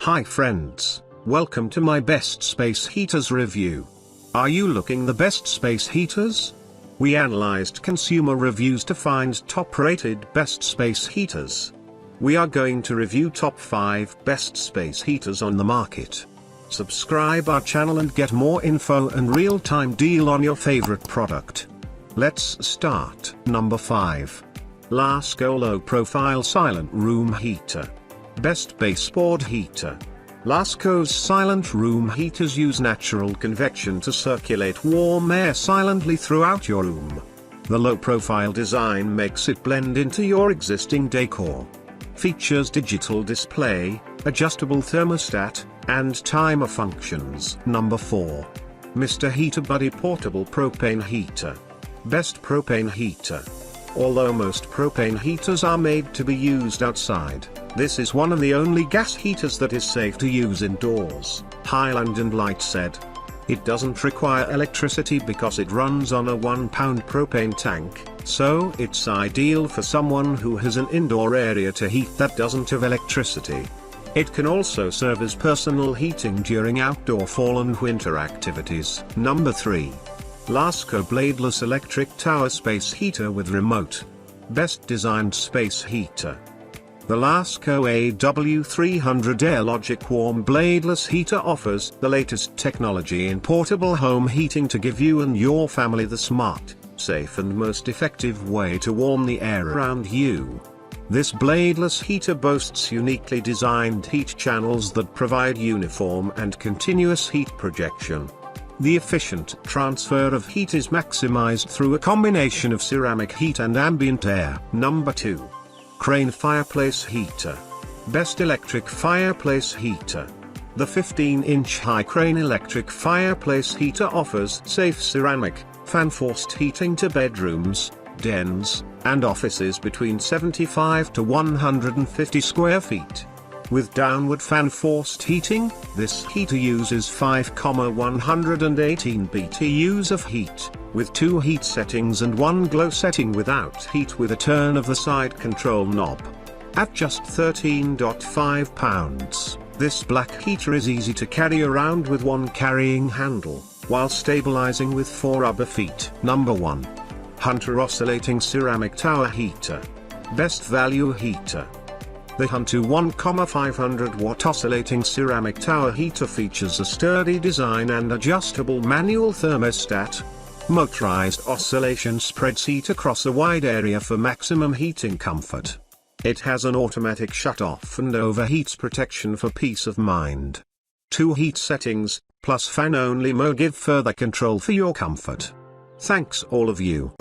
Hi friends, welcome to my best space heaters review. Are you looking the best space heaters? We analyzed consumer reviews to find top-rated best space heaters. We are going to review top 5 best space heaters on the market. Subscribe our channel and get more info and real-time deal on your favorite product. Let's start. Number 5. Lasko Low Profile Silent Room Heater. Best baseboard heater. Lasko's silent room heaters use natural convection to circulate warm air silently throughout your room. The low-profile design makes it blend into your existing decor. Features digital display, adjustable thermostat, and timer functions. Number 4. Mr. Heater Buddy Portable Propane Heater. Best propane heater. Although most propane heaters are made to be used outside, this is one of the only gas heaters that is safe to use indoors, Highland and Light said. It doesn't require electricity because it runs on a 1-pound propane tank, so it's ideal for someone who has an indoor area to heat that doesn't have electricity. It can also serve as personal heating during outdoor fall and winter activities. Number 3. Lasko Bladeless Electric Tower Space Heater with Remote. Best Designed Space Heater. The Lasko AW300 Air Logic Warm Bladeless Heater offers the latest technology in portable home heating to give you and your family the smart, safe and most effective way to warm the air around you. This bladeless heater boasts uniquely designed heat channels that provide uniform and continuous heat projection. The efficient transfer of heat is maximized through a combination of ceramic heat and ambient air. Number 2. Crane Fireplace Heater. Best Electric Fireplace Heater. The 15-inch high crane electric fireplace heater offers safe ceramic, fan-forced heating to bedrooms, dens, and offices between 75 to 150 square feet. With downward fan-forced heating, this heater uses 5,118 BTUs of heat, with 2 heat settings and 1 glow setting without heat with a turn of the side control knob. At just 13.5 pounds, this black heater is easy to carry around with one carrying handle, while stabilizing with 4 rubber feet. Number 1. Hunter Oscillating Ceramic Tower Heater. Best Value Heater. The Hunter 1,500 watt oscillating ceramic tower heater features a sturdy design and adjustable manual thermostat. Motorized oscillation spreads heat across a wide area for maximum heating comfort. It has an automatic shut-off and overheats protection for peace of mind. 2 heat settings, plus fan-only mode give further control for your comfort. Thanks all of you.